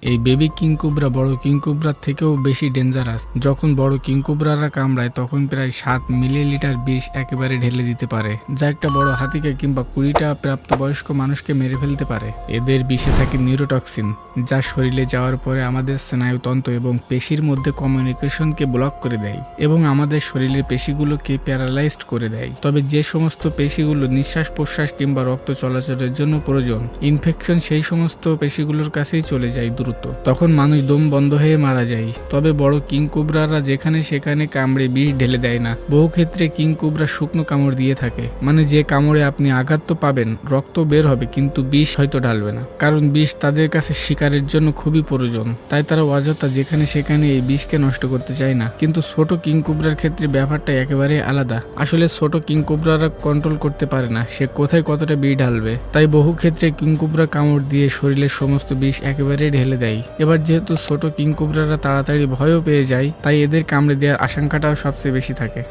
এই baby King Cobra বড় কিংকোবরার থেকেও বেশি ডেঞ্জারাস। যখন বড় কিংকোবরারা কামড়ায় তখন প্রায় 7 মিলিলিটার বিষ একেবারে ঢেলে দিতে পারে, যা একটা বড় হাতিকে কিংবা 20টা প্রাপ্তবয়স্ক মানুষকে মেরে ফেলতে পারে। এদের বিষে থাকে নিউরোটক্সিন, যা শরীরে যাওয়ার পরে আমাদের স্নায়ুতন্ত্র এবং পেশির মধ্যে কমিউনিকেশনকে ব্লক করে দেয় এবং আমাদের শরীরের পেশিগুলোকে প্যারালাইজড করে দেয়। তবে যে সমস্ত পেশিগুলো নিঃশ্বাস প্রশ্বাস কিংবা রক্ত চলাচলের জন্য প্রয়োজন, ইনফেকশন সেই সমস্ত পেশিগুলোর কাছেই চলে যায় দ্রুত। তখন মানুষ দম বন্ধ হয়ে মারা যায়। তবে বড় কিংকোবরারা যেখানে সেখানে কামড়ে বিষ ঢেলে দেয় না। বহু ক্ষেত্রে কিংকোবরা শুকনো কামড় দিয়ে থাকে, মানে যে কামড়ে আপনি আঘাত তো পাবেন, রক্ত বের হবে, কিন্তু বিষ হয়তো ঢালবে না, কারণ বিষ তাদের কাছে শিকারের জন্য খুবই প্রয়োজন। তাই তারা অযথা যেখানে সেখানে এই বিষকে নষ্ট করতে চায় না। কিন্তু ছোট কিংকোবরার ক্ষেত্রে ব্যাপারটা একেবারে আলাদা। আসলে ছোট কিংকোবরারা কন্ট্রোল করতে পারে না সে কোথায় কতটা বিষ ঢালবে, তাই বহু ক্ষেত্রে কিংকোবরা কামড় দিয়ে শরীরের সমস্ত বিষ একেবারে ঢেলে দেয়। এবার যেহেতু ছোট কিংকোবরারা তাড়াতাড়ি ভয়ও পেয়ে যায়, তাই এদের কামড়ে দেওয়ার আশঙ্কাটাও সবচেয়ে বেশি থাকে।